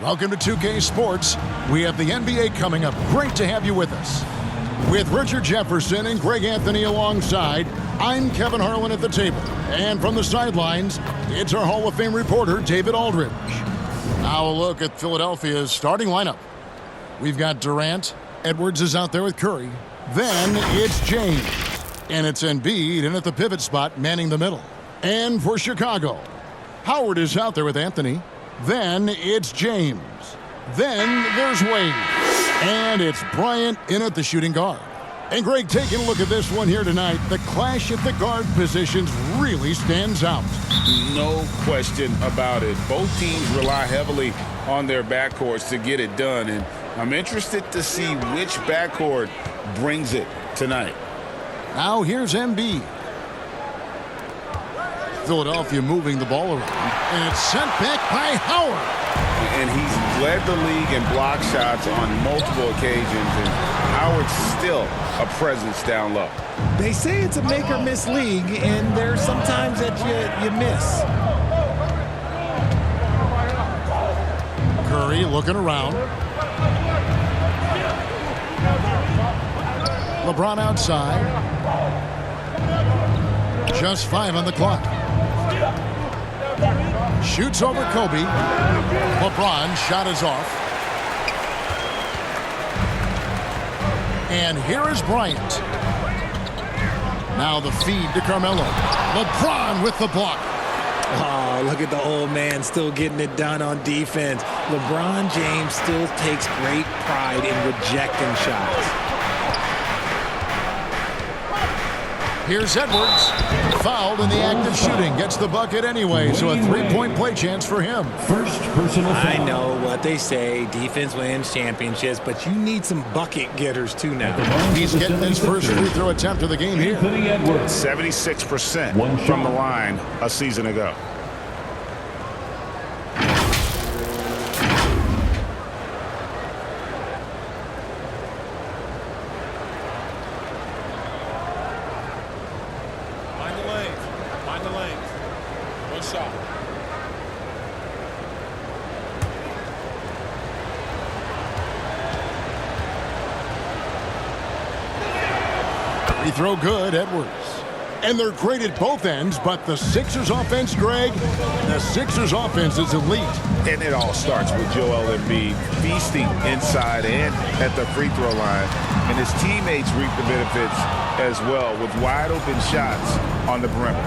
Welcome to 2K Sports. We have the NBA coming up. Great to have you with us. With Richard Jefferson and Greg Anthony alongside, I'm Kevin Harlan at the table. And from the sidelines, it's our Hall of Fame reporter, David Aldridge. Now a look at Philadelphia's starting lineup. We've got Durant. Edwards is out there with Curry. Then it's James. And it's Embiid in at the pivot spot, manning the middle. And for Chicago, Howard is out there with Anthony. Then it's James. Then there's Wade. And it's Bryant in at the shooting guard. And Greg, taking a look at this one here tonight, the clash at the guard positions really stands out. No question about it. Both teams rely heavily on their backcourts to get it done. And I'm interested to see which backcourt brings it tonight. Now here's Embiid. Philadelphia moving the ball around. And it's sent back by Howard. And he's led the league in block shots on multiple occasions. And Howard's still a presence down low. They say it's a make-or-miss league, and there's sometimes that you miss. Curry looking around. LeBron outside. Just 5 on the clock. Shoots over Kobe. LeBron shot is off. And here is Bryant. Now the feed to Carmelo. LeBron with the block. Oh, look at the old man still getting it done on defense. LeBron James still takes great pride in rejecting shots. Here's Edwards. Fouled in the act of shooting. Gets the bucket anyway, so a three-point play chance for him. First personal foul. I know what they say, defense wins championships, but you need some bucket getters too now. He's getting his first free throw attempt of the game here. 76% from the line a season ago. Free throw good, Edwards. And they're great at both ends, but the Sixers offense, Greg, the Sixers offense is elite. And it all starts with Joel Embiid feasting inside and at the free throw line. And his teammates reap the benefits as well with wide open shots on the perimeter.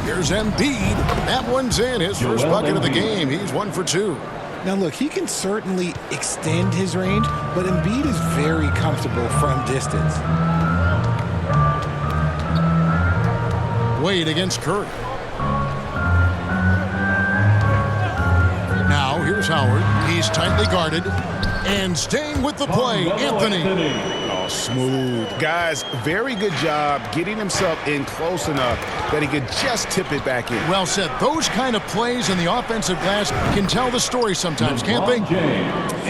Here's Embiid. That one's in. His first bucket of the game. He's 1 for 2. Now look, he can certainly extend his range, but Embiid is very comfortable from distance. Wade against Curry. Now here's Howard. He's tightly guarded. And staying with the play, Anthony. Oh, smooth. Guys, very good job getting himself in close enough that he could just tip it back in. Well said. Those kind of plays in the offensive glass can tell the story sometimes, can't they?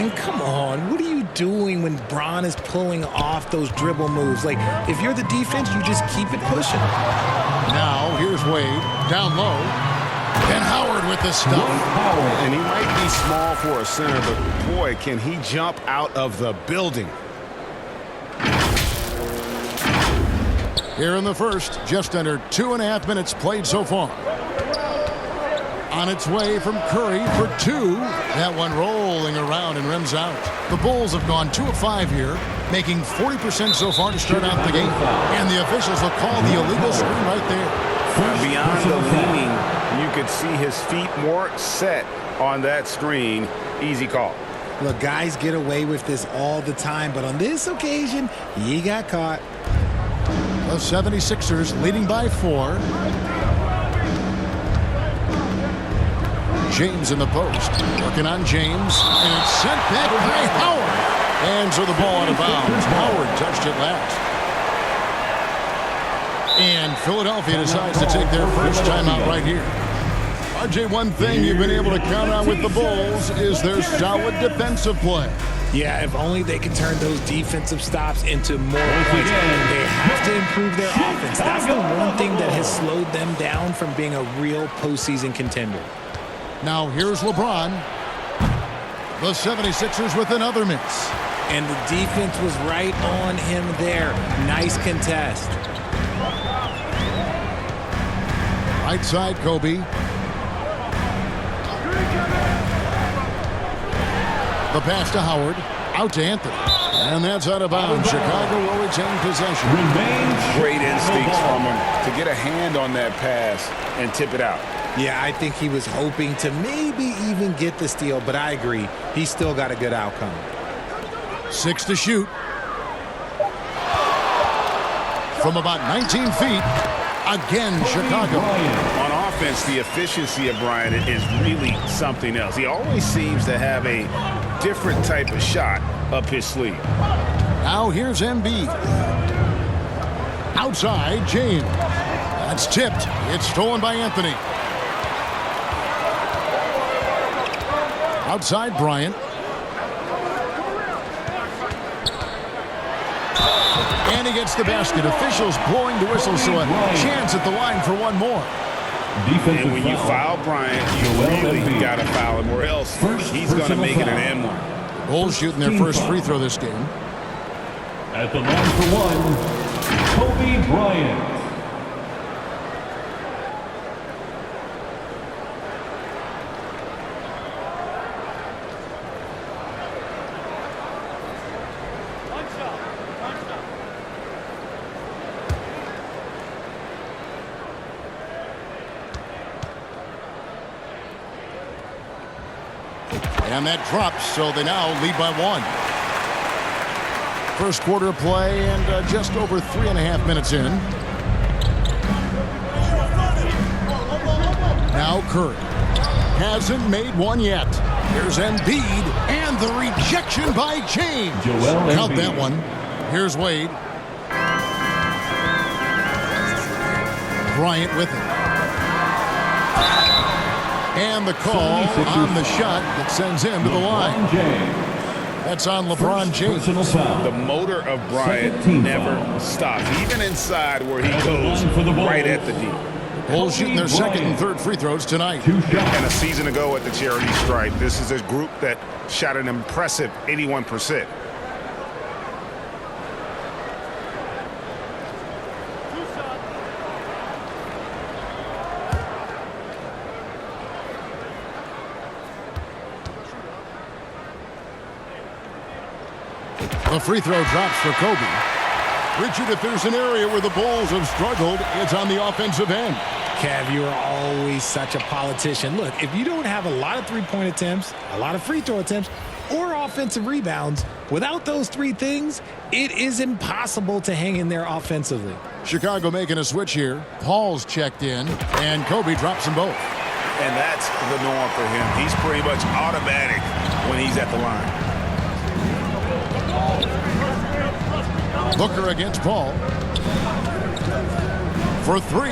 And come on, what are you doing when Bron is pulling off those dribble moves? Like, if you're the defense, you just keep it pushing. Now, here's Wade, down low. And Howard with the stuff. And he might be small for a center, but boy, can he jump out of the building. Here in the first, just under 2.5 minutes played so far. On its way from Curry for 2. That one rolling around and rims out. The Bulls have gone 2 of 5 here, making 40% so far to start out the game. And the officials will call the illegal screen right there. Beyond the leaning, you could see his feet more set on that screen. Easy call. Look, guys get away with this all the time, but on this occasion, he got caught. The 76ers leading by 4. James in the post. Working on James. And it's sent back by Howard. And so the ball out of bounds. Howard touched it last. And Philadelphia decides to take their first timeout right here. RJ, one thing you've been able to count on with the Bulls is their solid defensive play. Yeah, if only they could turn those defensive stops into more points. They have to improve their offense. That's the one thing that has slowed them down from being a real postseason contender. Now here's LeBron. The 76ers with another miss. And the defense was right on him there. Nice contest. Right side, Kobe. The pass to Howard. Out to Anthony. And that's out of bounds. Chicago will retain possession. Great instincts from him to get a hand on that pass and tip it out. Yeah, I think he was hoping to maybe even get the steal, but I agree. He still got a good outcome. 6 to shoot. From about 19 feet. Again, Chicago. On offense, the efficiency of Bryant is really something else. He always seems to have a different type of shot up his sleeve. Now here's Embiid. Outside, James. That's tipped. It's stolen by Anthony. Outside, Bryant. And he gets the basket. Officials blowing the whistle, so a chance at the line for one more. And when you foul Bryant, you really got to foul him, or else he's going to make it an N1. Bulls shooting their first free throw this game. At the line for one, Kobe Bryant. And that drops, so they now lead by 1. First quarter of play and just over 3.5 minutes in. Now Curry hasn't made one yet. Here's Embiid and the rejection by James. Count that one. Here's Wade. Bryant with it. And the call on the shot that sends him to the line. That's on LeBron James. The motor of Bryant never stops, even inside where he goes right at the D. Bulls shooting their second and third free throws tonight. And a season ago at the charity stripe, this is a group that shot an impressive 81%. The free throw drops for Kobe. Richard, if there's an area where the Bulls have struggled, it's on the offensive end. Kev, you are always such a politician. Look, if you don't have a lot of three-point attempts, a lot of free throw attempts, or offensive rebounds, without those three things, it is impossible to hang in there offensively. Chicago making a switch here. Paul's checked in, and Kobe drops them both. And that's the norm for him. He's pretty much automatic when he's at the line. Booker against Paul. For 3.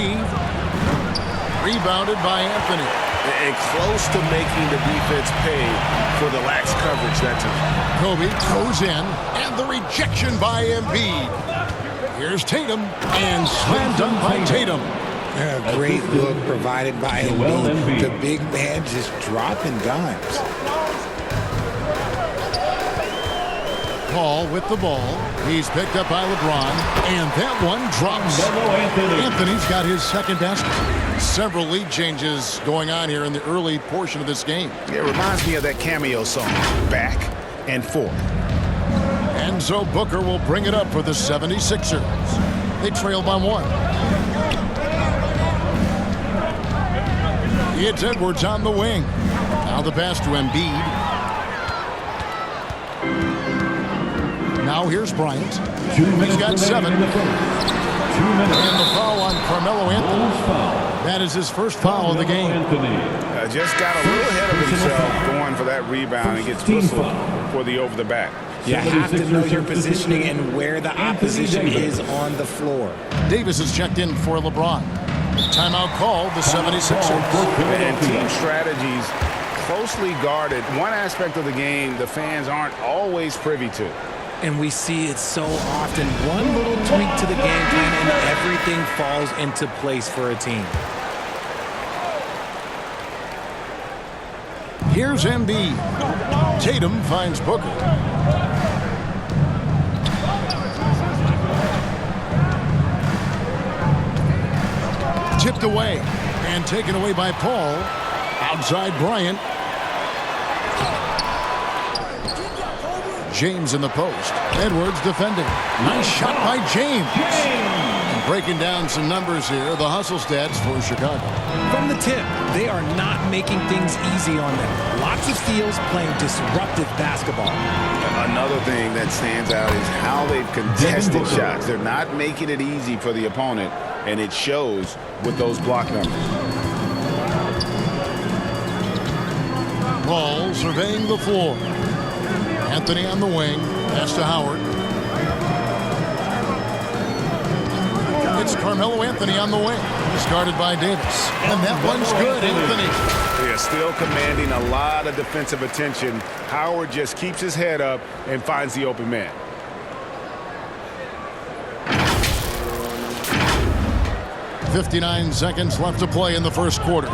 Rebounded by Anthony. And close to making the defense pay for the lax coverage that time. Kobe goes in, and the rejection by Embiid. Here's Tatum, and slam dunk by Tatum. A great look provided by Embiid. The big man just dropping dimes. Paul with the ball. He's picked up by LeBron, and that one drops. Anthony's got his second basket. Several lead changes going on here in the early portion of this game. It reminds me of that cameo song, Back and Forth. And so Booker will bring it up for the 76ers. They trail by 1. It's Edwards on the wing. Now the pass to Embiid. Now here's Bryant. He's got 7. And the foul on Carmelo Anthony. That is his first foul of the game. Just got a little ahead of himself going for that rebound and gets whistled for the over the back. You have to know your positioning and where the opposition is on the floor. Davis is checked in for LeBron. Timeout called the 76ers. And team strategies closely guarded. One aspect of the game the fans aren't always privy to. And we see it so often. One little tweak to the game plan and everything falls into place for a team. Here's Embiid. Tatum finds Booker. Tipped away and taken away by Paul. Outside Bryant. James in the post. Edwards defending. Nice shot by James. And breaking down some numbers here, the hustle stats for Chicago. From the tip, they are not making things easy on them. Lots of steals, playing disruptive basketball. Another thing that stands out is how they've contested shots. They're not making it easy for the opponent, and it shows with those block numbers. Ball surveying the floor. Anthony on the wing. Pass to Howard. It's Carmelo Anthony on the wing. Discarded by Davis. And that one's good, Anthony. They are still commanding a lot of defensive attention. Howard just keeps his head up and finds the open man. .59 seconds left to play in the first quarter.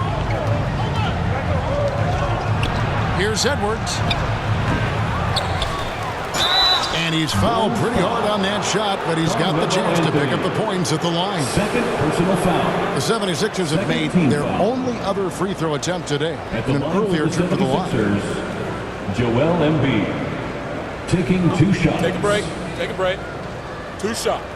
Here's Edwards. And he's fouled pretty hard on that shot, but he's got the chance to pick up the points at the line. Second personal foul. The 76ers have made their only other free throw attempt today in an earlier trip to the line. Joel Embiid taking 2 shots. Take a break. Take a break. 2 shots.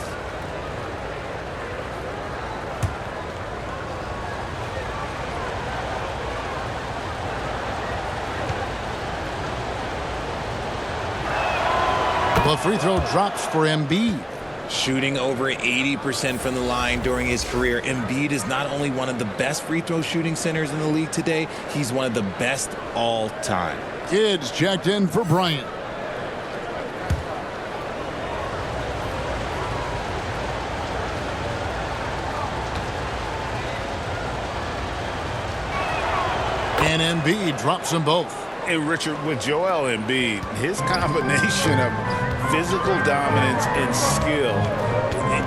The free throw drops for Embiid. Shooting over 80% from the line during his career, Embiid is not only one of the best free throw shooting centers in the league today, he's one of the best all time. Kids checked in for Bryant. And Embiid drops them both. And Richard, with Joel Embiid, his combination of physical dominance and skill,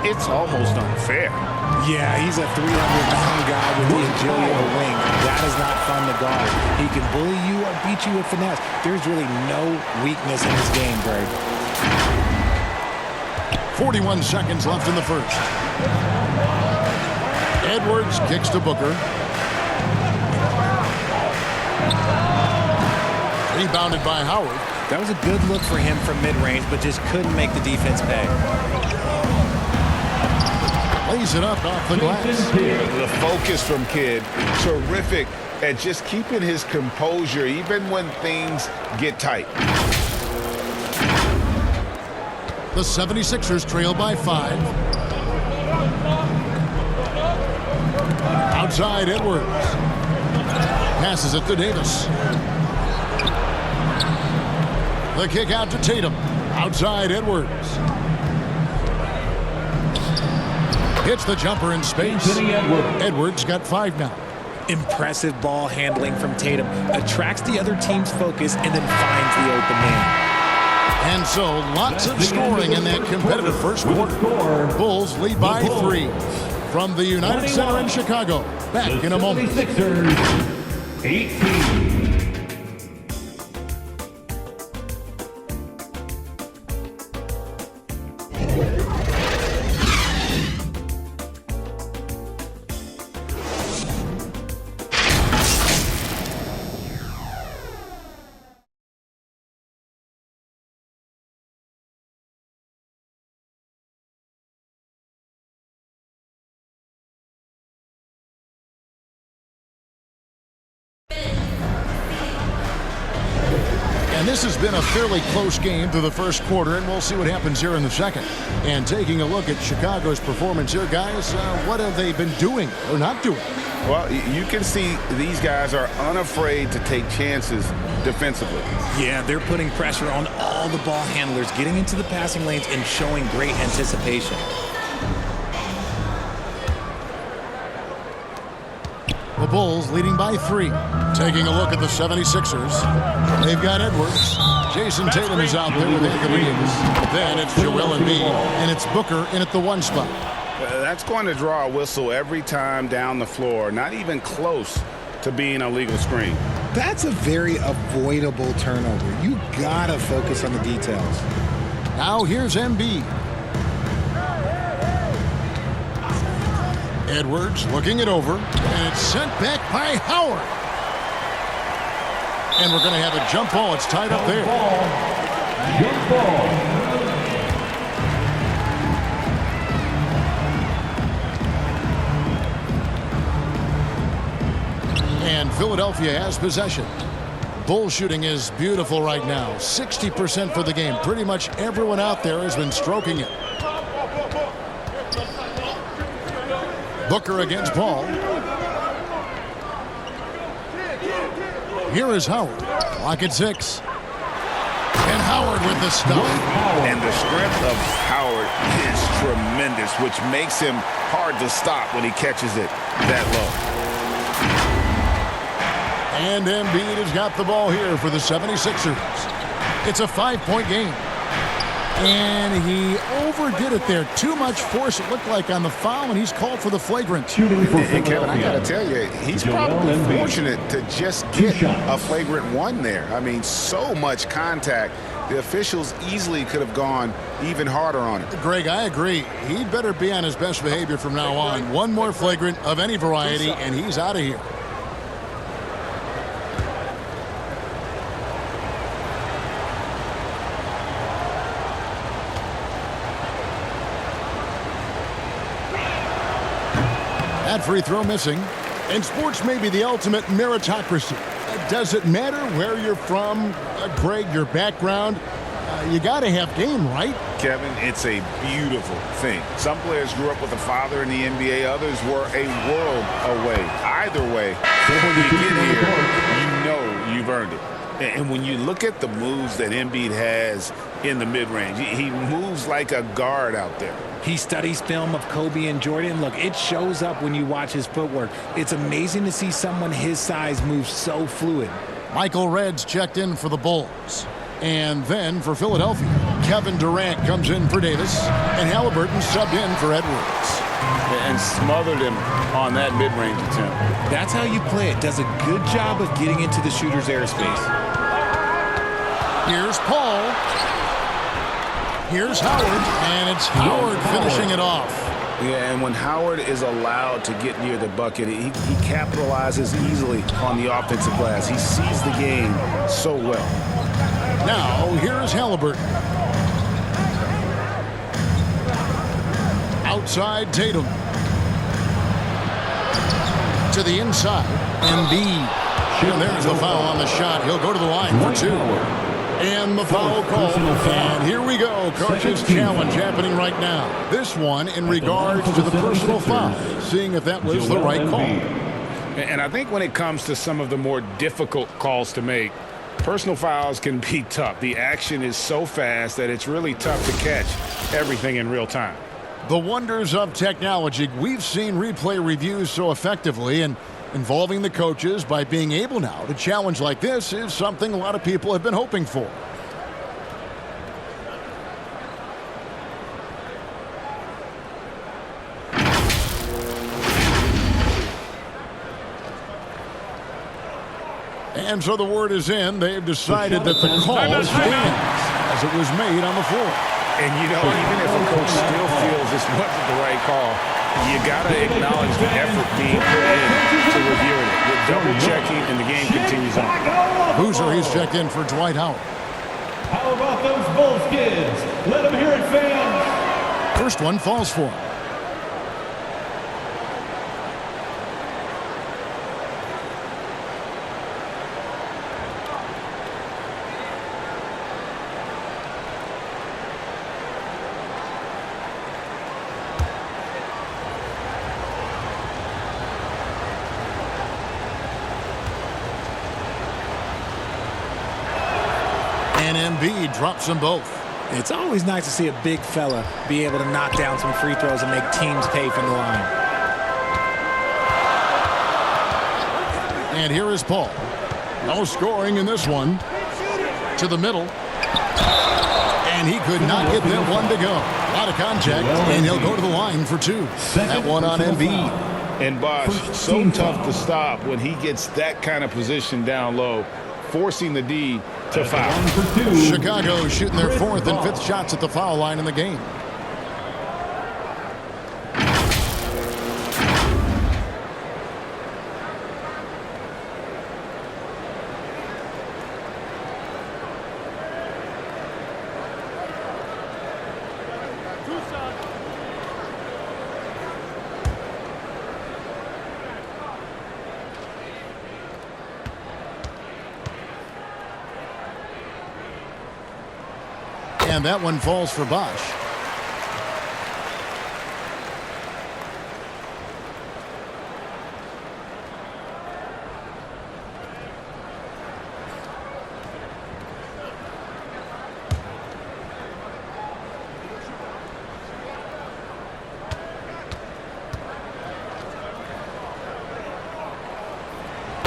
it's almost unfair. Yeah, he's a 300-pound guy with the agility of a wing. That is not fun to guard. He can bully you or beat you with finesse. There's really no weakness in his game, Greg. 41 seconds left in the first. Edwards kicks to Booker. Rebounded by Howard. That was a good look for him from mid-range, but just couldn't make the defense pay. Lays it up off the glass. The focus from Kidd, terrific at just keeping his composure even when things get tight. The 76ers trail by 5. Outside Edwards. Passes it to Davis. The kick out to Tatum. Outside Edwards. Hits the jumper in space. Edwards got 5 now. Impressive ball handling from Tatum. Attracts the other team's focus and then finds the open man. And so lots of scoring in that competitive first quarter. Bulls lead by 3 from the United Center in Chicago. Back in a moment. 18. And this has been a fairly close game through the first quarter, and we'll see what happens here in the second. And taking a look at Chicago's performance here, guys, what have they been doing or not doing? Well, you can see these guys are unafraid to take chances defensively. Yeah, they're putting pressure on all the ball handlers, getting into the passing lanes and showing great anticipation. The Bulls leading by 3. Taking a look at the 76ers. They've got Edwards. Jason Tatum is out there with Anthony Davis. Then it's Joel Embiid, and it's Booker in at the 1 spot. That's going to draw a whistle every time down the floor. Not even close to being a legal screen. That's a very avoidable turnover. You gotta focus on the details. Now here's Embiid. Edwards looking it over, and it's sent back by Howard. And we're going to have a jump ball. It's tied up there. Jump ball. And Philadelphia has possession. Bull shooting is beautiful right now. 60% for the game. Pretty much everyone out there has been stroking it. Booker against Paul. Here is Howard. Lock at 6. And Howard with the stuff. And the strength of Howard is tremendous, which makes him hard to stop when he catches it that low. And Embiid has got the ball here for the 76ers. It's a 5-point game. And he overdid it there. Too much force, it looked like, on the foul, and he's called for the flagrant. Shooting for And Kevin, I got to Philadelphia. tell you, he's Joel probably Embiid. fortunate to just get a flagrant one there. I mean, so much contact. The officials easily could have gone even harder on it. Greg, I agree. He'd better be on his best behavior from now on. One more flagrant of any variety, and he's out of here. That free throw missing. And sports may be the ultimate meritocracy. Does it matter where you're from, Greg, your background? You got to have game, right? Kevin, it's a beautiful thing. Some players grew up with a father in the NBA. Others were a world away. Either way, when you get here, you know you've earned it. And when you look at the moves that Embiid has in the mid-range, he moves like a guard out there. He studies film of Kobe and Jordan. Look, it shows up when you watch his footwork. It's amazing to see someone his size move so fluid. Michael Reds checked in for the Bulls. And then for Philadelphia, Kevin Durant comes in for Davis, and Halliburton subbed in for Edwards. And smothered him on that mid-range attempt. That's how you play it. Does a good job of getting into the shooter's airspace. Here's Paul. Here's Howard, and it's Howard finishing it off. Yeah, and when Howard is allowed to get near the bucket, he capitalizes easily on the offensive glass. He sees the game so well. Now, here's Halliburton. Outside Tatum. To the inside. Embiid. And there's the foul on the shot. He'll go to the line for 2. And the foul call. And here we go. Coach's challenge happening right now. This one in regards to the personal foul. Seeing if that was the right call. And I think when it comes to some of the more difficult calls to make, personal fouls can be tough. The action is so fast that it's really tough to catch everything in real time. The wonders of technology. We've seen replay reviews so effectively, and involving the coaches by being able now to challenge like this is something a lot of people have been hoping for. And so the word is in. They've decided that the call stands as it was made on the floor. And, you know, even if a coach still feels this wasn't the right call, you got to acknowledge the effort being put in to reviewing it. With double-checking, and the game continues on. Boozer, he's checked in for Dwight Howard. How about those Bulls kids? Let them hear it, fans. First one falls for him. And Embiid drops them both. It's always nice to see a big fella be able to knock down some free throws and make teams pay from the line. And here is Paul. No scoring in this one. To the middle. And he could not get that one to go. A lot of contact, and he'll go to the line for 2. That one on Embiid. And Bosh, so tough to stop when he gets that kind of position down low, forcing the D to foul. Chicago shooting their 4th and 5th shots at the foul line in the game. And that one falls for Bosh.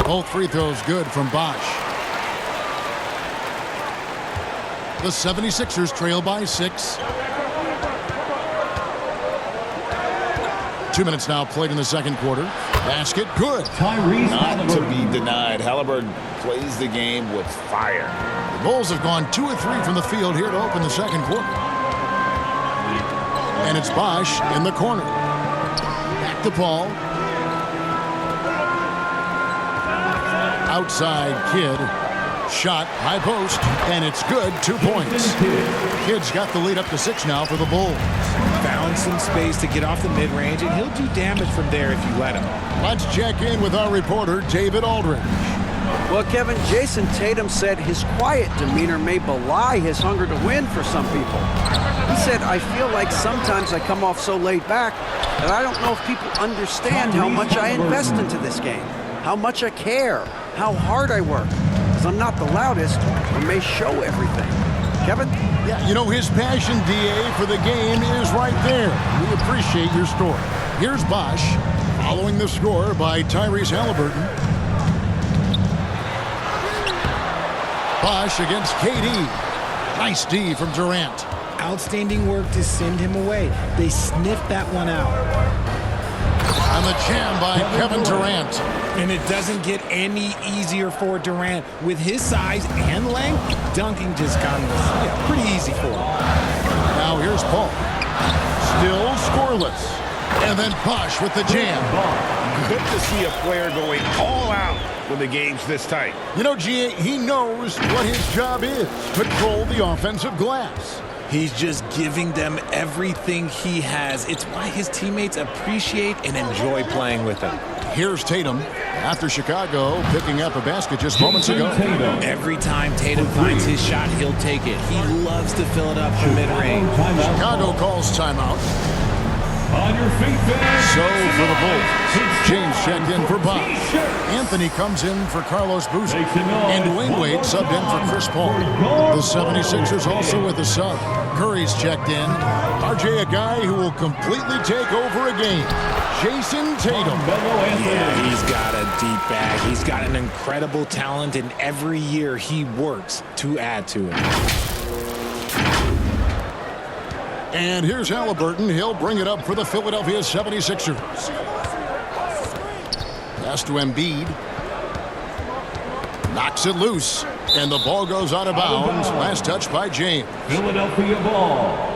Both free throws good from Bosh. The 76ers trail by 6. 2 minutes now played in the second quarter. Basket good. Tyrese Not to Halliburton. be denied. Halliburton plays the game with fire. The Bulls have gone 2 of 3 from the field here to open the second quarter. And it's Bosh in the corner. Back to Paul. Outside Kidd. Shot, high post, and it's good. 2 points. Kidd's got the lead up to 6 now for the Bulls. Found some space to get off the mid-range, and he'll do damage from there if you let him. Let's check in with our reporter, David Aldridge. Well, Kevin, Jason Tatum said his quiet demeanor may belie his hunger to win for some people. He said, I feel like sometimes I come off so laid back that I don't know if people understand how much I invest into this game, how much I care, how hard I work. Because I'm not the loudest or may show everything. Kevin? Yeah, you know, his passion, DA, for the game is right there. We appreciate your story. Here's Bosh following the score by Tyrese Halliburton. Bosh against KD. Nice D from Durant. Outstanding work to send him away. They sniffed that one out. On the jam by Kevin Durant. And it doesn't get any easier for Durant. With his size and length, dunking just comes pretty easy for him. Now here's Paul. Still scoreless. And then Bosh with the jam. Good to see a player going all out when the game's this tight. You know, GA, he knows what his job is. Control the offensive glass. He's just giving them everything he has. It's why his teammates appreciate and enjoy playing with him. Here's Tatum after Chicago picking up a basket just moments ago. Every time Tatum finds his shot, he'll take it. He loves to fill it up from mid-range. Chicago calls timeout. On your feet, fans. So for the Bulls, James checked in for Bosh. Anthony comes in for Carlos Boozer. And Dwayne Wade subbed in for Chris Paul. The 76ers also with a sub. Curry's checked in. RJ, a guy who will completely take over a game. Jason Tatum. Yeah, he's got a deep bag. He's got an incredible talent, and every year he works to add to it. And here's Halliburton. He'll bring it up for the Philadelphia 76ers. Pass to Embiid. Knocks it loose. And the ball goes out of bounds. Last touch by James. Philadelphia ball.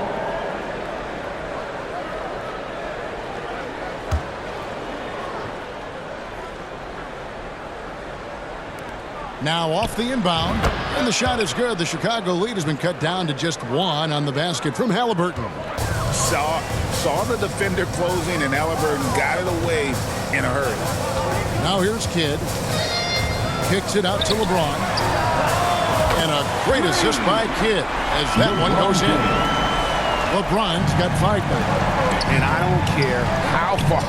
Now off the inbound, and the shot is good. The Chicago lead has been cut down to just 1 on the basket from Halliburton. Saw the defender closing, and Halliburton got it away in a hurry. Now here's Kidd. Kicks it out to LeBron. And a great assist by Kidd as that one goes in. LeBron's got 5 now. And I don't care how far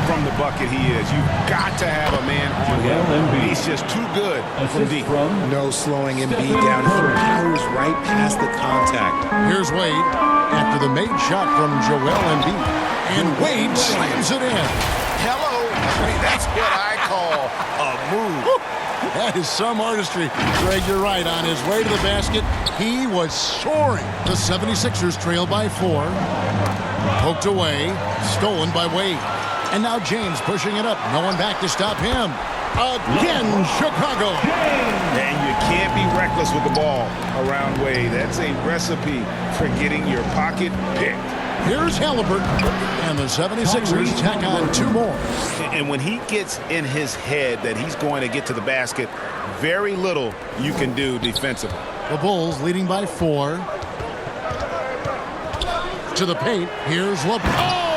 from the bucket he is. You've got to have a man on him. He's just too good from deep. No slowing Embiid down. He powers right past the contact. Here's Wade after the made shot from Joel Embiid. And Wade slams it in. Hello. That's what I call a move. That is some artistry. Greg, you're right. On his way to the basket, he was soaring. The 76ers trail by 4. Poked away. Stolen by Wade. And now James pushing it up. No one back to stop him. Again, Chicago. And you can't be reckless with the ball around Wade. That's a recipe for getting your pocket picked. Here's Halliburton. And the 76ers tack on 2 more. And when he gets in his head that he's going to get to the basket, very little you can do defensively. The Bulls leading by 4. To the paint. Here's LeBron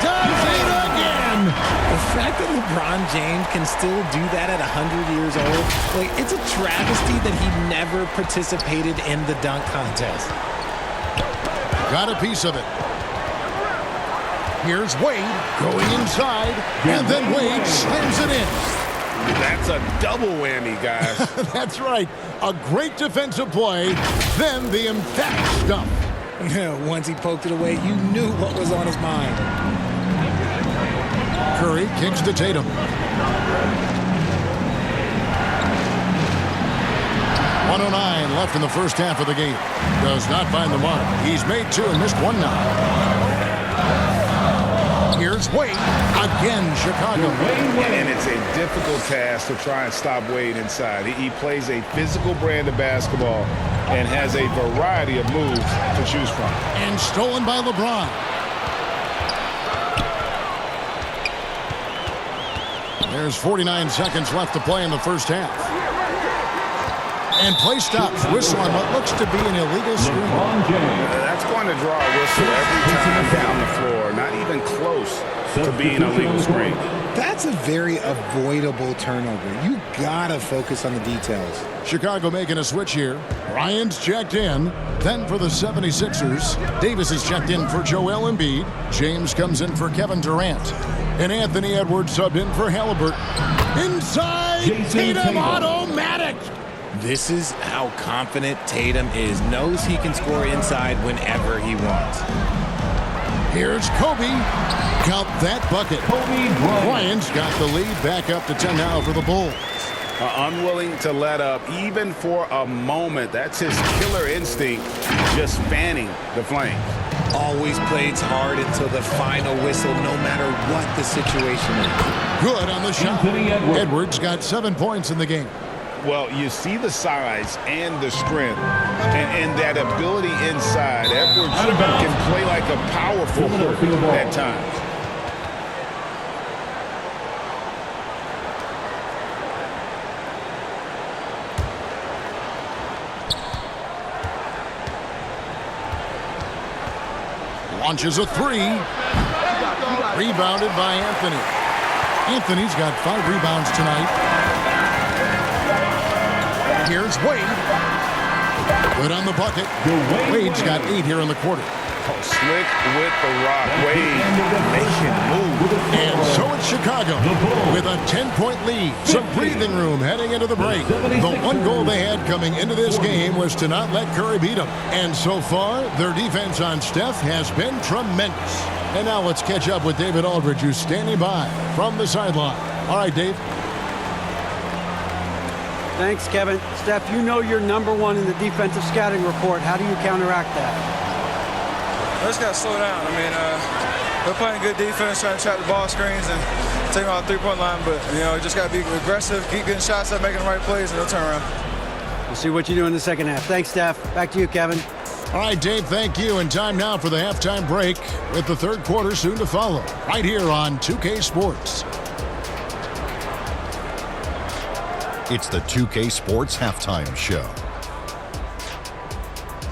does it again. The fact that LeBron James can still do that at 100 years old, like, it's a travesty that he never participated in the dunk contest. Got a piece of it. Here's Wade going inside, and then Wade slams it in. That's a double whammy, guys. That's right. A great defensive play, then the emphatic stuff. Once he poked it away, you knew what was on his mind. Curry kicks to Tatum. 109 left in the first half of the game. Does not find the mark. He's made 2 and missed 1 now. Here's Wade. Again, Chicago. And it's a difficult task to try and stop Wade inside. He plays a physical brand of basketball and has a variety of moves to choose from. And stolen by LeBron. There's 49 seconds left to play in the first half. And play stops. Whistle on what looks to be an illegal screen. That's going to draw a whistle every time down the floor. Not even close to being a legal screen. That's a very avoidable turnover. You gotta focus on the details. Chicago making a switch here. Ryan's checked in. Then for the 76ers, Davis is checked in for Joel Embiid. James comes in for Kevin Durant. And Anthony Edwards subbed in for Halliburton. Inside, Tatum automatic. This is how confident Tatum is. Knows he can score inside whenever he wants. Here's Kobe. Count that bucket. Bryant's got the lead back up to 10 now for the Bulls. Unwilling to let up even for a moment. That's his killer instinct, just fanning the flames. Always plays hard until the final whistle, no matter what the situation is. Good on the shot. Edwards got 7 points in the game. Well, you see the size and the strength and that ability inside. Edwards can play like a power forward at times. Launches a 3. Rebounded by Anthony. Anthony's got 5 rebounds tonight. Here's Wade. Good on the bucket. Wade's got 8 here in the quarter. Oh, slick with the rock. Wade making move. And so it's Chicago with a 10-point lead. Some breathing room heading into the break. The one goal they had coming into this game was to not let Curry beat them. And so far, their defense on Steph has been tremendous. And now let's catch up with David Aldridge, who's standing by from the sideline. All right, Dave. Thanks, Kevin. Steph, you know you're #1 in the defensive scouting report. How do you counteract that? I just got to slow down. I mean, we're playing good defense, trying to trap the ball screens and take them out the 3-point line. But, just got to be aggressive, keep getting shots up, making the right plays, and they'll turn around. We'll see what you do in the second half. Thanks, Steph. Back to you, Kevin. All right, Dave, thank you. And time now for the halftime break with the third quarter soon to follow. Right here on 2K Sports. It's the 2K Sports Halftime Show.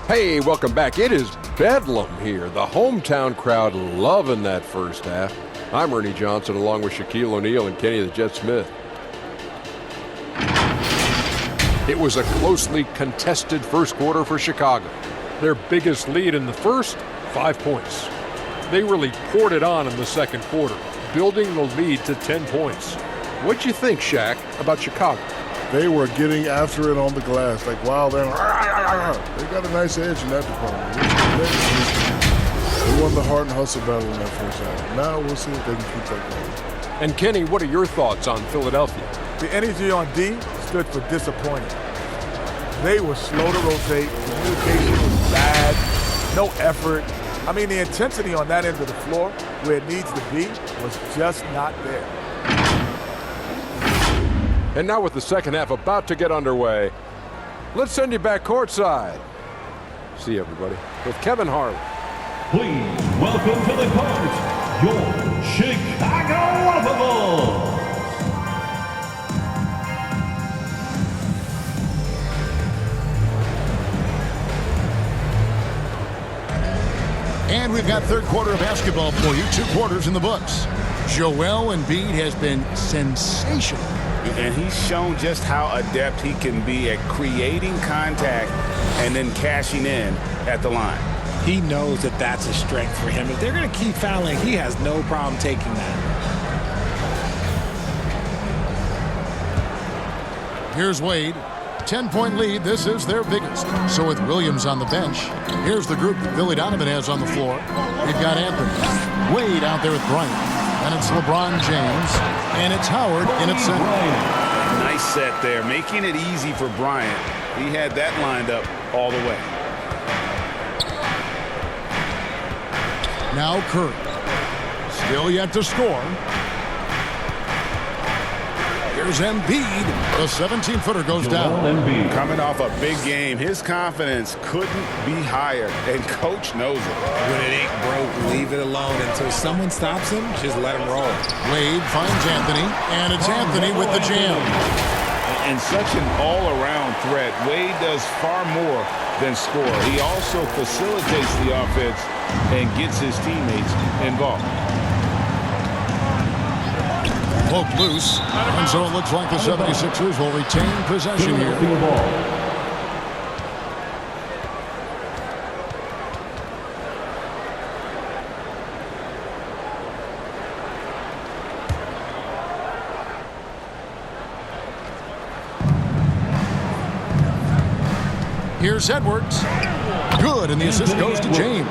Hey, welcome back. It is Bedlam here. The hometown crowd loving that first half. I'm Ernie Johnson along with Shaquille O'Neal and Kenny the Jet Smith. It was a closely contested first quarter for Chicago. Their biggest lead in the first, 5 points. They really poured it on in the second quarter, building the lead to 10 points. What'd you think, Shaq, about Chicago? They were getting after it on the glass, like wow, they got a nice edge in that department. They won the heart and hustle battle in that first half. Now we'll see if they can keep that going. And Kenny, what are your thoughts on Philadelphia? The energy on D stood for disappointing. They were slow to rotate. Communication was bad. No effort. I mean, the intensity on that end of the floor where it needs to be was just not there. And now with the second half about to get underway, let's send you back courtside. See you, everybody, with Kevin Harlan. Please welcome to the court, your Chicago Bulls. And we've got third quarter of basketball for you. 2 quarters in the books. Joel Embiid has been sensational. And he's shown just how adept he can be at creating contact and then cashing in at the line. He knows that that's a strength for him. If they're going to keep fouling, he has no problem taking that. Here's Wade. 10-point lead. This is their biggest. So with Williams on the bench, here's the group that Billy Donovan has on the floor. We've got Anthony. Wade out there with Bryant. And it's LeBron James. And it's Howard in its center. Nice set there, making it easy for Bryant. He had that lined up all the way. Now Curry. Still yet to score. Here's Embiid. The 17-footer goes down. Coming off a big game, his confidence couldn't be higher, and coach knows it. When it ain't broke, leave it alone until someone stops him. Just let him roll. Wade finds Anthony, and it's Anthony with the jam. And such an all-around threat. Wade does far more than score. He also facilitates the offense and gets his teammates involved. Poke loose, and so it looks like the 76ers will retain possession here. Here's Edwards. Good, and the assist goes to James.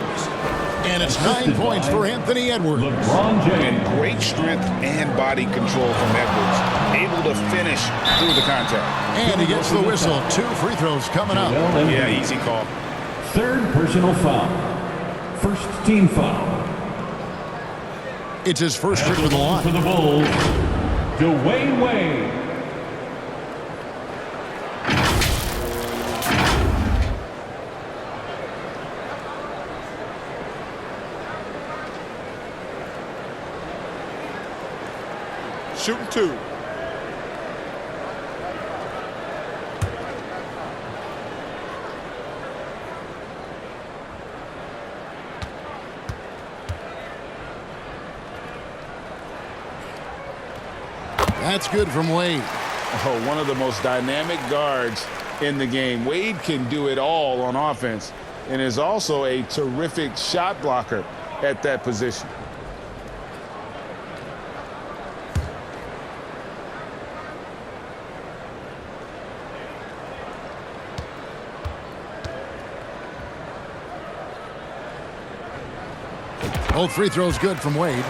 And it's 9 points for Anthony Edwards. And great strength and body control from Edwards. Able to finish through the contact. And he gets the whistle. 2 free throws coming up. Yeah, easy call. Third personal foul. First team foul. It's his first trip to the line. For the Bulls, Dwayne Wade. Shooting 2. That's good from Wade. Oh, one of the most dynamic guards in the game. Wade can do it all on offense and is also a terrific shot blocker at that position. Both free throws good from Wade.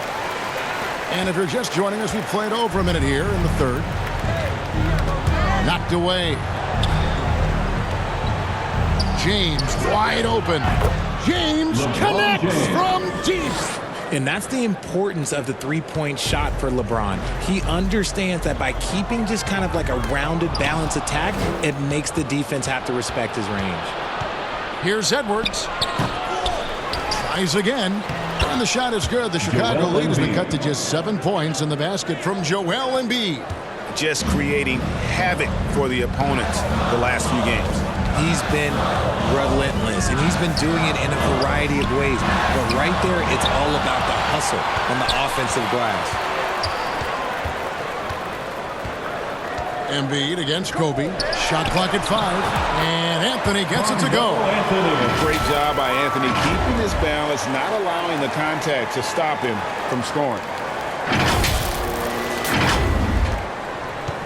And if you're just joining us, we've played over a minute here in the third. Knocked away. James wide open. James connects from deep. And that's the importance of the three-point shot for LeBron. He understands that by keeping just kind of like a rounded, balanced attack, it makes the defense have to respect his range. Here's Edwards. Tries again. And the shot is good. The Chicago lead has been cut to just 7 points in the basket from Joel Embiid. Just creating havoc for the opponents the last few games. He's been relentless, and he's been doing it in a variety of ways. But right there, it's all about the hustle on the offensive glass. Embiid against Kobe. Shot clock at 5. And Anthony gets it to go. Great job by Anthony keeping his balance, not allowing the contact to stop him from scoring.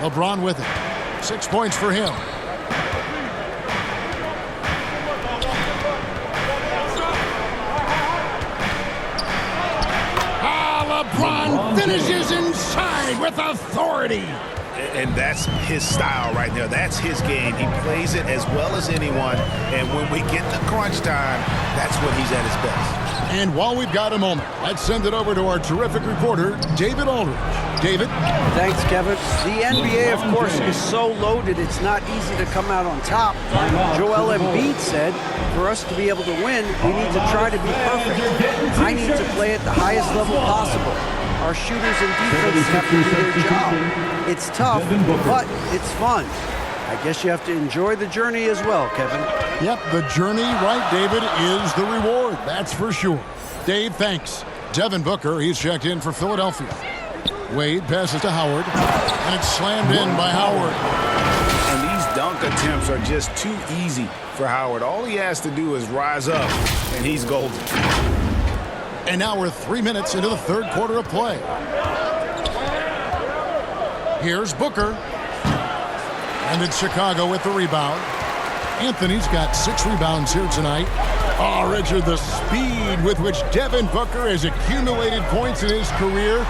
LeBron with it. 6 points for him. LeBron finishes inside with authority. And that's his style right there. That's his game. He plays it as well as anyone. And when we get to crunch time, that's when he's at his best. And while we've got a moment, let's send it over to our terrific reporter, David Aldridge. David? Thanks, Kevin. The NBA, of course, is so loaded, it's not easy to come out on top. Joel Embiid said, for us to be able to win, we need to try to be perfect. I need to play at the highest level possible. Our shooters and defense have to do their job. It's tough, but it's fun. I guess you have to enjoy the journey as well, Kevin. Yep, the journey, right, David, is the reward. That's for sure. Dave, thanks. Devin Booker, he's checked in for Philadelphia. Wade passes to Howard, and it's slammed in by Howard. And these dunk attempts are just too easy for Howard. All he has to do is rise up, and he's golden. And now we're 3 minutes into the third quarter of play. Here's Booker. And it's Chicago with the rebound. Anthony's got 6 rebounds here tonight. Oh, Richard, the speed with which Devin Booker has accumulated points in his career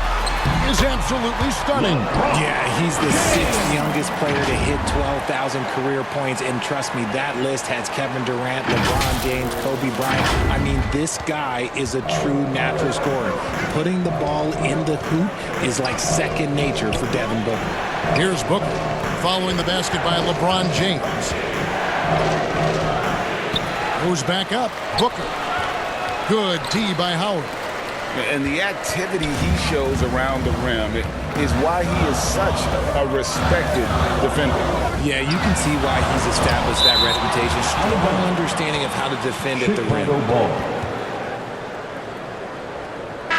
is absolutely stunning. Yeah, he's the 6th youngest player to hit 12,000 career points. And trust me, that list has Kevin Durant, LeBron James, Kobe Bryant. I mean, this guy is a true natural scorer. Putting the ball in the hoop is like second nature for Devin Booker. Here's Booker, following the basket by LeBron James. Goes back up, Booker. Good D by Howard. And the activity he shows around the rim is why he is such a respected defender. Yeah, you can see why he's established that reputation. Strong understanding of how to defend at the rim.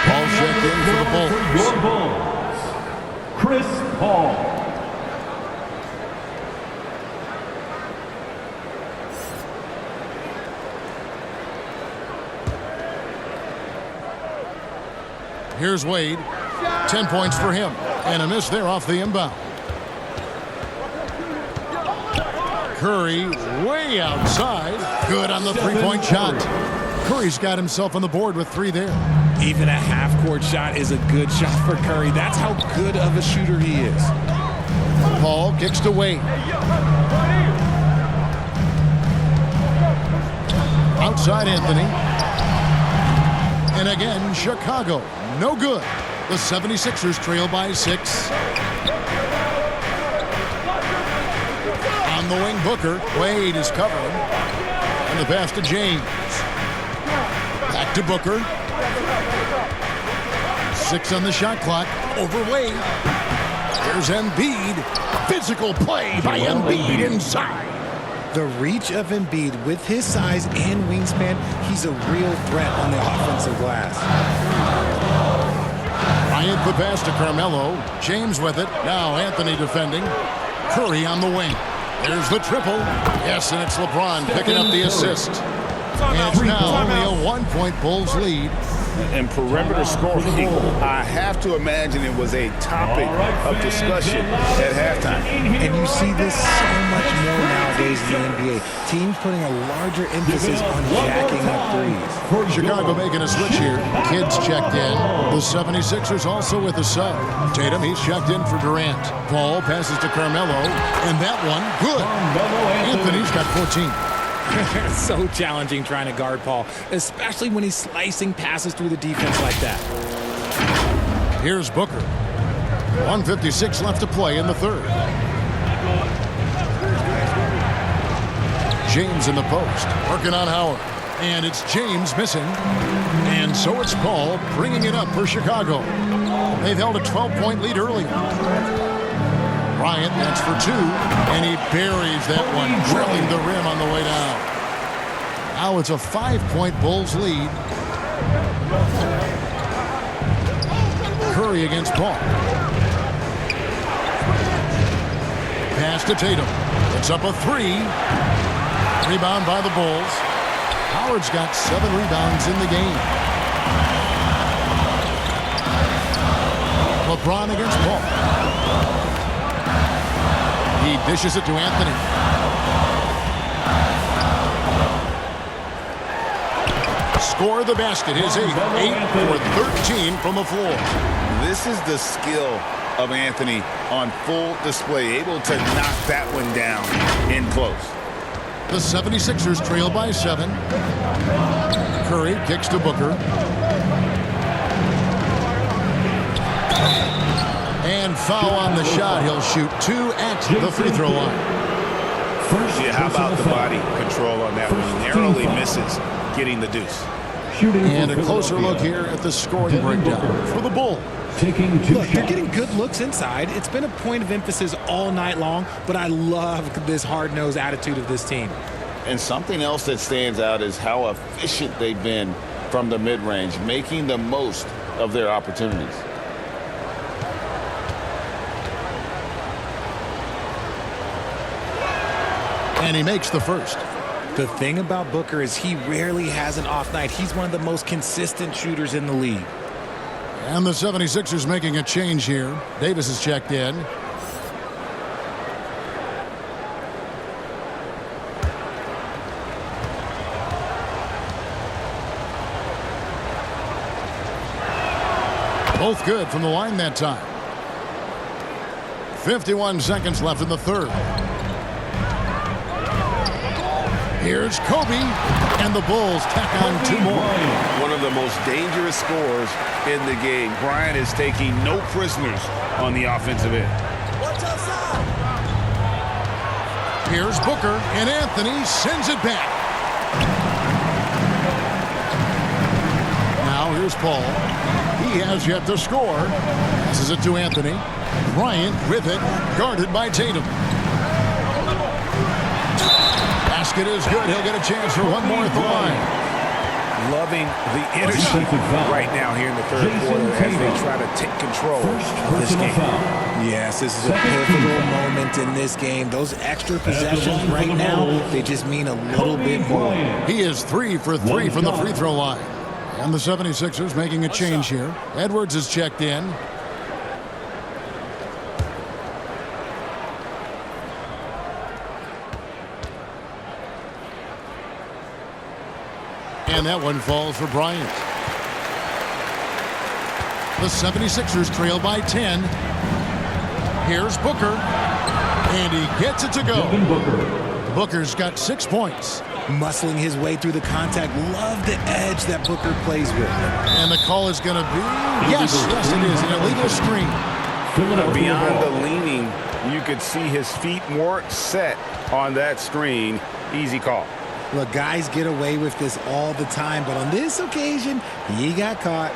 Paul checked in for the Bulls. Your Bulls, Chris Paul. Here's Wade. 10 points for him. And a miss there off the inbound. Curry way outside. Good on the three-point shot. Curry's got himself on the board with 3 there. Even a half-court shot is a good shot for Curry. That's how good of a shooter he is. Paul kicks to Wade. Outside Anthony. And again, Chicago. No good. The 76ers trail by 6. On the wing, Booker. Wade is covering. And the pass to James. Back to Booker. 6 on the shot clock. Over Wade. Here's Embiid. Physical play by Embiid inside. The reach of Embiid with his size and wingspan, he's a real threat on the offensive glass. Bryant the pass to Carmelo. James with it. Now Anthony defending. Curry on the wing. There's the triple. Yes, and it's LeBron picking up the assist. And it's now only a 1-point Bulls lead. And perimeter scoring, I have to imagine it was a topic of discussion at halftime. And you see this so much more nowadays in the NBA. Teams putting a larger emphasis on jacking up threes. Chicago making a switch here. Kids checked in. The 76ers also with a sub. Tatum, he's checked in for Durant. Paul passes to Carmelo. And that one, good. Anthony's got 14. It's so challenging trying to guard Paul, especially when he's slicing passes through the defense like that. Here's Booker. 1:56 left to play in the third. James in the post, working on Howard. And it's James missing. And so it's Paul bringing it up for Chicago. They've held a 12-point lead early. Bryant, that's for 2, and he buries that one, drilling the rim on the way down. Now it's a 5-point Bulls lead. Curry against Paul. Pass to Tatum. It's up a 3. Rebound by the Bulls. Howard's got 7 rebounds in the game. LeBron against Paul. He dishes it to Anthony. Score the basket, his 8 for 13 from the floor. This is the skill of Anthony on full display, able to knock that one down in close. The 76ers trail by 7. Curry kicks to Booker. And foul on the shot. He'll shoot 2 at the free throw line. Yeah, how about the body control on that one? Narrowly misses getting the deuce. And a closer look here at the scoring breakdown for the Bulls. Look, they're getting good looks inside. It's been a point of emphasis all night long, but I love this hard-nosed attitude of this team. And something else that stands out is how efficient they've been from the mid-range, making the most of their opportunities. And he makes the first. The thing about Booker is he rarely has an off night. He's one of the most consistent shooters in the league. And the 76ers making a change here. Davis is checked in. Both good from the line that time. 51 seconds left in the third. Here's Kobe, and the Bulls tack on 2 more. One of the most dangerous scorers in the game. Bryant is taking no prisoners on the offensive end. Here's Booker, and Anthony sends it back. Now here's Paul. He has yet to score. Passes it to Anthony. Bryant with it, guarded by Tatum. Basket is good. He'll get a chance for one more at the line. Loving the energy right now here in the third quarter as they try to take control of this game. Yes, this is a pivotal moment in this game. Those extra possessions right now, they just mean a little bit more. He is 3 for 3 from the free throw line. And the 76ers making a change here. Edwards is checked in. And that one falls for Bryant. The 76ers trail by 10. Here's Booker. And he gets it to go. Booker's got 6 points. Muscling his way through the contact. Love the edge that Booker plays with. And the call is going to be, yes, it is, an illegal screen. Beyond the leaning, you could see his feet more set on that screen. Easy call. Look, guys get away with this all the time, but on this occasion, he got caught.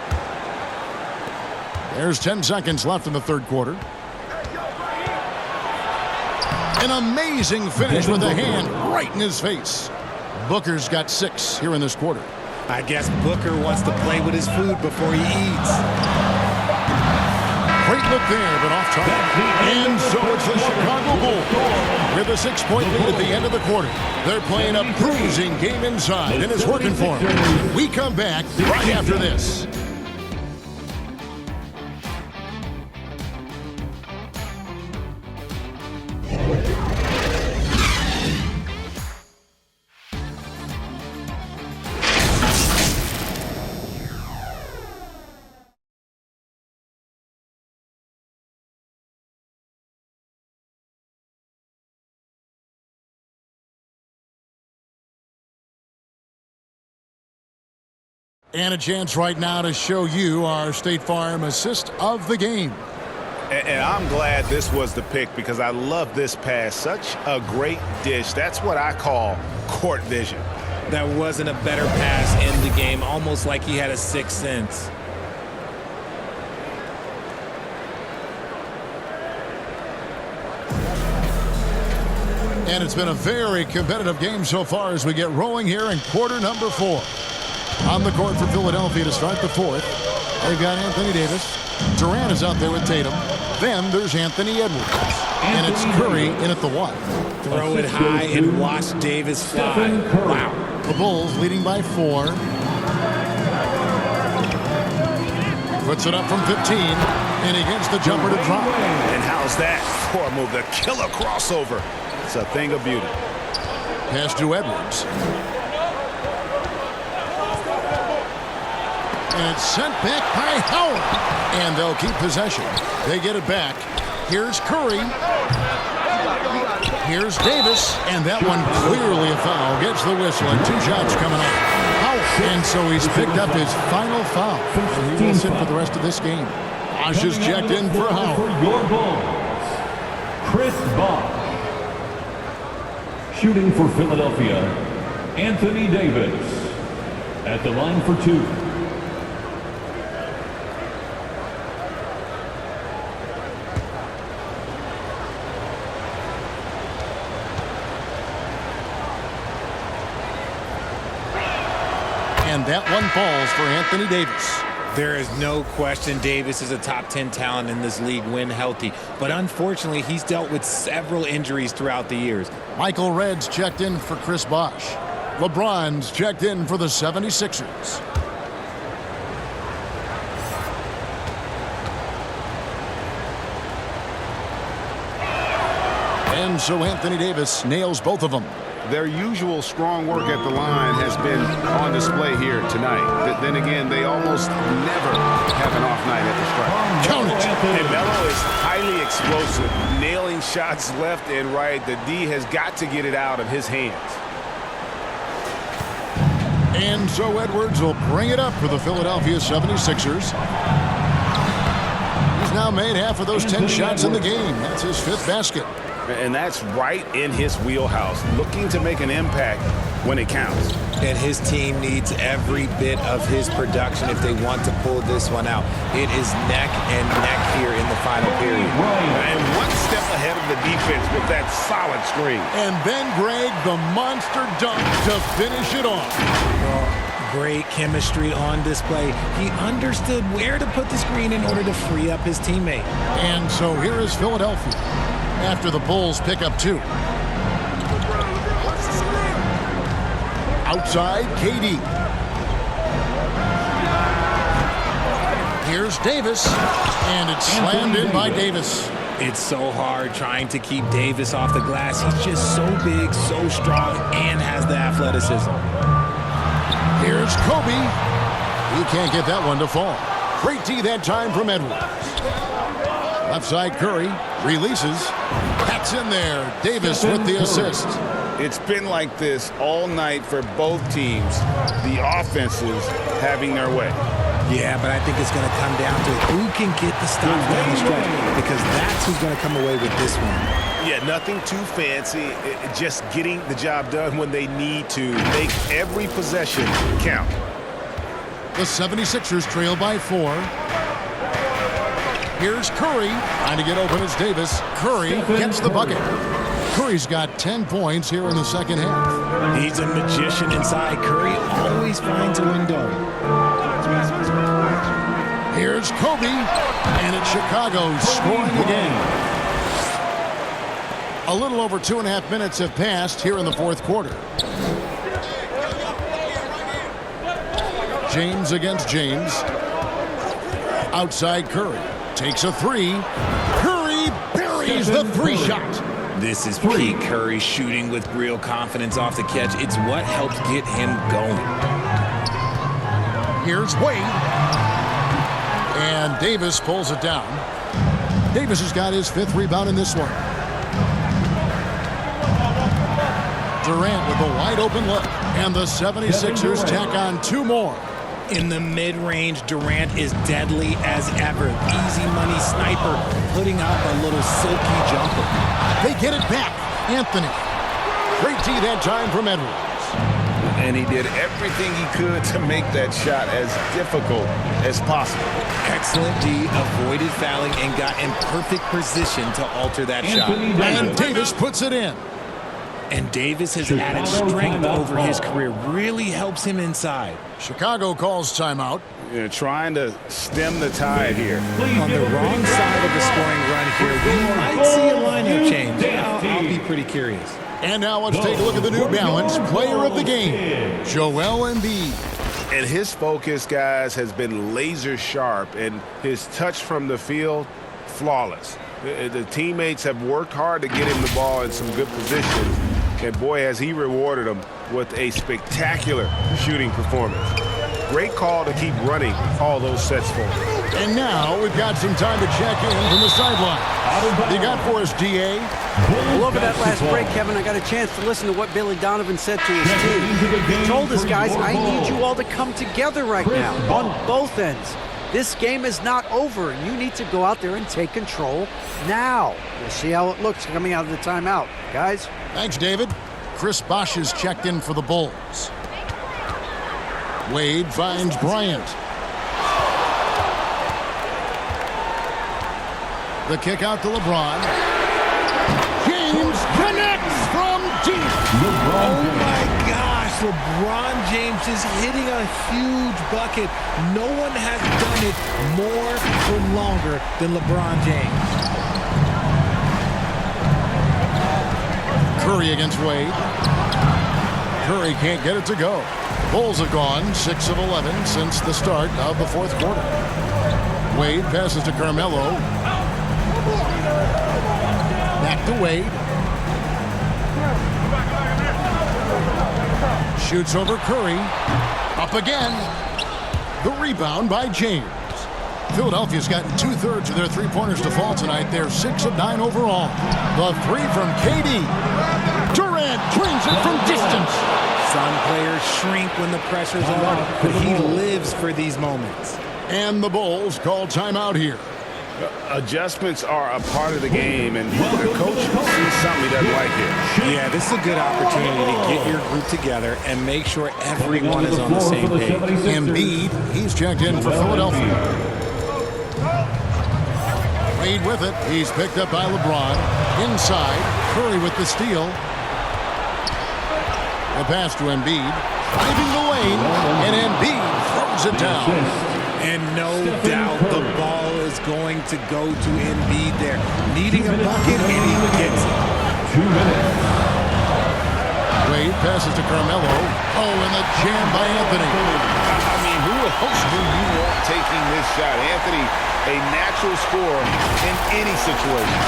There's 10 seconds left in the third quarter. An amazing finish with a hand right in his face. Booker's got 6 here in this quarter. I guess Booker wants to play with his food before he eats. Great look there, but off target. And so it's the Chicago Bulls with a 6-point lead at the end of the quarter. They're playing a bruising game inside, and it's working for them. We come back right after this. And a chance right now to show you our State Farm assist of the game. And I'm glad this was the pick because I love this pass. Such a great dish. That's what I call court vision. That wasn't a better pass in the game, almost like he had a sixth sense. And it's been a very competitive game so far as we get rolling here in quarter number 4. On the court for Philadelphia to start the fourth. They've got Anthony Davis. Durant is out there with Tatum. Then there's Anthony Edwards. And it's Curry in at the 1. Throw it high and watch Davis fly. Wow. The Bulls leading by 4. Puts it up from 15. And he gets the jumper to drop. And how's that? Poor move. The killer crossover. It's a thing of beauty. Pass to Edwards. And it's sent back by Howard. And they'll keep possession. They get it back. Here's Curry. Here's Davis. And that one clearly a foul. Gets the whistle and 2 shots coming up. Howard. And so he's picked up his final foul. And he will sit for the rest of this game. Bosh is checked in for Howard. For your Bulls, Chris Bosh. Shooting for Philadelphia, Anthony Davis. At the line for 2. And that one falls for Anthony Davis. There is no question Davis is a top 10 talent in this league when healthy. But unfortunately, he's dealt with several injuries throughout the years. Michael Redd's checked in for Chris Bosh. LeBron's checked in for the 76ers. And so Anthony Davis nails both of them. Their usual strong work at the line has been on display here tonight. Then again, they almost never have an off night at the stripe. Count it. And Melo is highly explosive, nailing shots left and right. The D has got to get it out of his hands. And so Edwards will bring it up for the Philadelphia 76ers. He's now made half of those 10 shots in the game. That's his 5th basket. And that's right in his wheelhouse, looking to make an impact when it counts. And his team needs every bit of his production if they want to pull this one out. It is neck and neck here in the final period. And one step ahead of the defense with that solid screen. And then Greg, the monster dunk to finish it off. Great chemistry on display. He understood where to put the screen in order to free up his teammate. And so here is Philadelphia after the Bulls pick up 2. Outside, KD. Here's Davis, and it's slammed in by Davis. It's so hard trying to keep Davis off the glass. He's just so big, so strong, and has the athleticism. Here's Kobe. He can't get that one to fall. Great D that time from Edwards. Left side, Curry releases. That's in there. Davis with the assist. It's been like this all night for both teams. The offenses having their way. Yeah, but I think it's going to come down to who can get the stops down the stretch, because that's who's going to come away with this one. Yeah, nothing too fancy. Just getting the job done when they need to. Make every possession count. The 76ers trail by 4. Here's Curry. Trying to get open as Davis. Curry gets the bucket. Curry's got 10 points here in the second half. He's a magician inside. Curry always finds a window. Here's Kobe. And it's Chicago scoring again. A little over 2.5 minutes have passed here in the fourth quarter. James against James. Outside Curry. Takes a 3. Curry buries the 3 shot. This is peak Curry shooting with real confidence off the catch. It's what helps get him going. Here's Wade. And Davis pulls it down. Davis has got his 5th rebound in this one. Durant with a wide open look. And the 76ers tack on 2 more. In the mid-range, Durant is deadly as ever. Easy money sniper, putting up a little silky jumper. They get it back. Anthony. Great D that time from Edwards. And he did everything he could to make that shot as difficult as possible. Excellent D, avoided fouling, and got in perfect position to alter that shot. And Davis puts it in. And Davis has added strength over his career. Really helps him inside. Chicago calls timeout. You're trying to stem the tide here. On the wrong side of the scoring run here, we might see a lineup change. I'll be pretty curious. And now let's take a look at the New Balance player of the game, Joel Embiid. And his focus, guys, has been laser sharp, and his touch from the field, flawless. The teammates have worked hard to get him the ball in some good positions. And boy, has he rewarded them with a spectacular shooting performance. great call to keep running all those sets forward. And now we've got some time to check in from the sideline. You got for us, DA? Well, over that last break, Kevin, I got a chance to listen to what Billy Donovan said to his team. He told his guys, I need you all to come together right now on both ends. This game is not over. You need to go out there and take control now. We'll see how it looks coming out of the timeout. Guys? Thanks, David. Chris Bosch is checked in for the Bulls. Wade finds Bryant. The kick out to LeBron. James connects from deep. Oh my gosh, LeBron James is hitting a huge bucket. No one has done it more for longer than LeBron James. Curry against Wade. Curry can't get it to go. Bulls have gone 6 of 11 since the start of the fourth quarter. Wade passes to Carmelo. Back to Wade. Shoots over Curry. Up again. The rebound by James. Philadelphia's gotten 2/3 of their three-pointers to fall tonight. They're 6 of 9 overall. The three from KD. Durant drains it from distance. Some players shrink when the pressure's on, but he lives for these moments. And the Bulls call timeout here. Adjustments are a part of the game, and the coach sees something he doesn't like here. Yeah, this is a good opportunity to get your group together and make sure everyone is on the same page. Embiid, he's checked in for Philadelphia. Wade with it. He's picked up by LeBron. Inside, Curry with the steal. The pass to Embiid. Driving the lane, and Embiid throws it down. And no doubt the ball is going to go to Embiid there. Needing a bucket, and he gets it. 2 minutes. Wade passes to Carmelo. Oh, and the jam by Anthony. I mean, who else do you want taking this shot? Anthony, a natural scorer in any situation.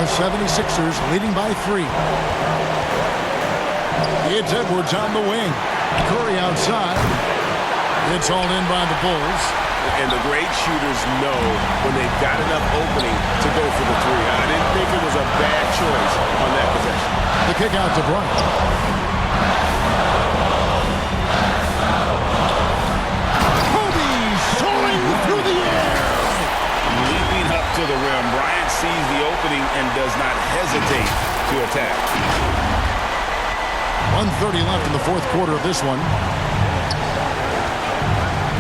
The 76ers leading by 3. It's Edwards on the wing. Curry outside. It's all in by the Bulls. And the great shooters know when they've got enough opening to go for the three. I didn't think it was a bad choice on that possession. The kick out to Bryant. Kobe soaring through the air. Leaping up to the rim. Bryant sees the opening and does not hesitate to attack. 1:30 left in the fourth quarter of this one.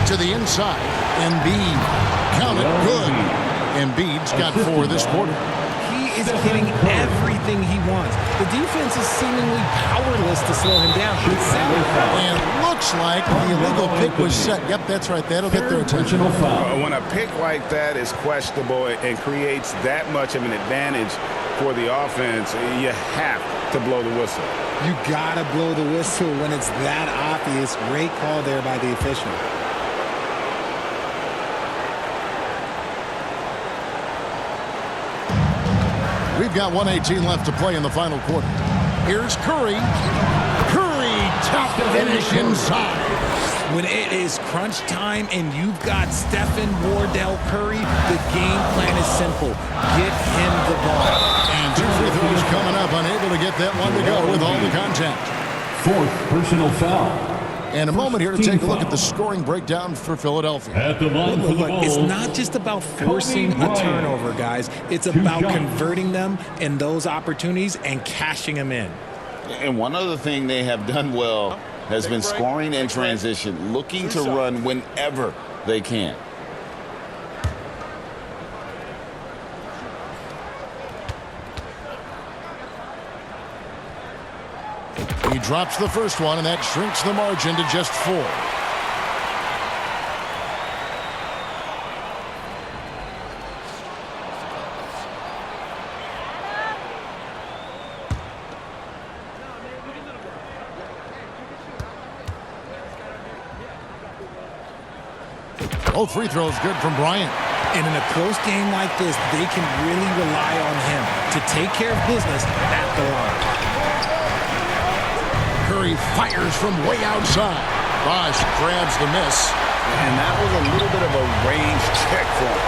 To the inside. Embiid. Count it. Good. Embiid's got 4 this quarter. He is getting everything he wants. The defense is seemingly powerless to slow him down. And looks like the illegal pick was set. Yep, that's right. That'll get their attention. When a pick like that is questionable and creates that much of an advantage for the offense, you have to blow the whistle. You gotta blow the whistle when it's that obvious. Great call there by the official. We've got 1:18 left to play in the final quarter. Here's Curry. Curry, top finish inside. When it is crunch time and you've got Stephen Wardell Curry, the game plan is simple. Get him the ball. And 2 free throws coming up, unable to get that one to go with all the contact. 4th personal foul. And a moment here to take a look at the scoring breakdown for Philadelphia. At the line for the Bulls, it's not just about forcing a turnover, guys. It's about converting them in those opportunities and cashing them in. And one other thing they have done well has been scoring in transition, looking to run whenever they can. He drops the first one, and that shrinks the margin to just 4. Both free throws good from Bryant. And in a close game like this, they can really rely on him to take care of business at the line. Curry fires from way outside. Bosch grabs the miss. And that was a little bit of a range check for him.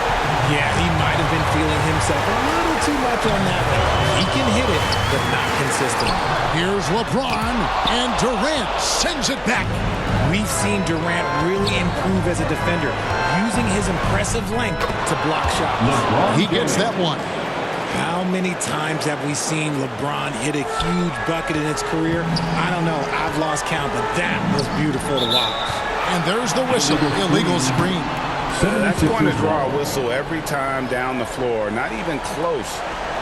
Yeah, he might have been feeling himself a little too much on that one. He can hit it, but not consistent. Here's LeBron, and Durant sends it back. We've seen Durant really improve as a defender, using his impressive length to block shots. He gets that one. How many times have we seen LeBron hit a huge bucket in his career? I don't know. I've lost count, but that was beautiful to watch. And there's the whistle. Illegal screen. That's going to draw a whistle every time down the floor. Not even close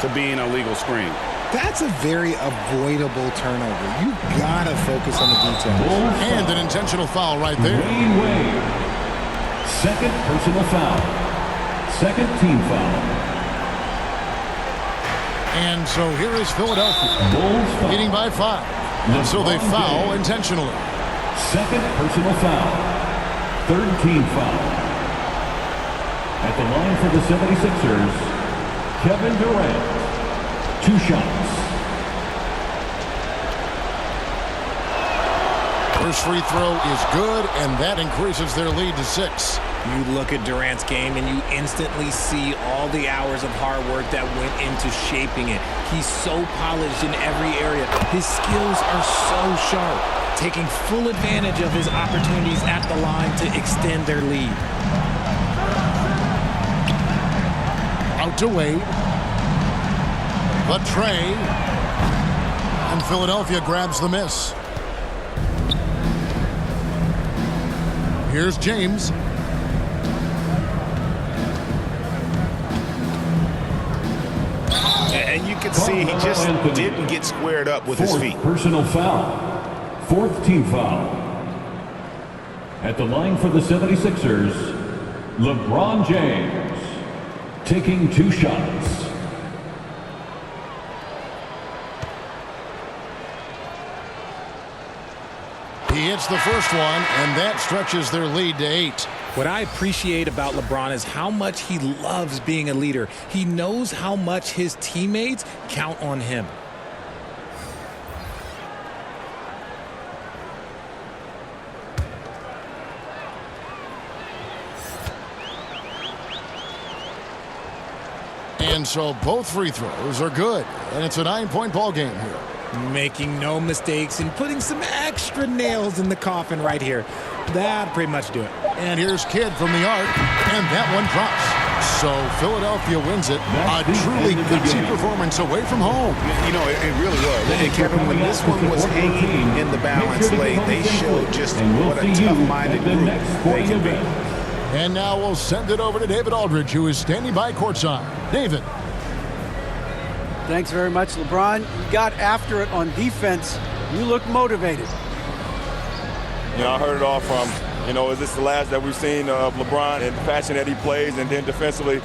to being a legal screen. That's a very avoidable turnover. You gotta focus on the details. And an intentional foul right there. Dwyane Wade. Second personal foul. Second team foul. And so here is Philadelphia, leading by 5. And so they foul intentionally. Second personal foul. Third team foul. At the line for the 76ers, Kevin Durant. 2 shots. First free throw is good, and that increases their lead to 6. You look at Durant's game and you instantly see all the hours of hard work that went into shaping it. He's so polished in every area. His skills are so sharp, taking full advantage of his opportunities at the line to extend their lead. Out to Wade. But Trey. And Philadelphia grabs the miss. Here's James. And you can see he just didn't get squared up with his feet. Personal foul. Fourth team foul. At the line for the 76ers, LeBron James. Taking 2 shots. He hits the first one, and that stretches their lead to 8. What I appreciate about LeBron is how much he loves being a leader. He knows how much his teammates count on him. And so both free throws are good, and it's a 9-point ball game here. Making no mistakes and putting some extra nails in the coffin right here. That'll pretty much do it. And here's Kidd from the arc, and that one drops. So Philadelphia wins it. A truly gutsy performance away from home. You know, it really was. And Kevin, when this one was hanging in the balance late, they showed just what a tough-minded group they can be. And now we'll send it over to David Aldridge, who is standing by courtside. David. Thanks very much, LeBron. You got after it on defense. You look motivated. You know, I heard it all from, is this the last that we've seen of LeBron and the fashion that he plays? And then defensively,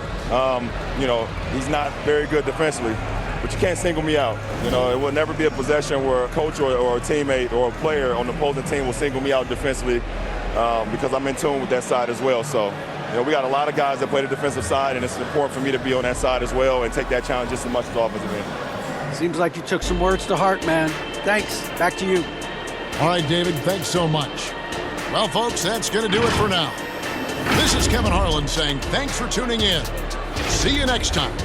he's not very good defensively. But you can't single me out. It will never be a possession where a coach or a teammate or a player on the opposing team will single me out defensively because I'm in tune with that side as well. So, we got a lot of guys that play the defensive side, and it's important for me to be on that side as well and take that challenge just as much as the offensive end. Seems like you took some words to heart, man. Thanks. Back to you. All right, David, thanks so much. Well, folks, that's going to do it for now. This is Kevin Harlan saying thanks for tuning in. See you next time.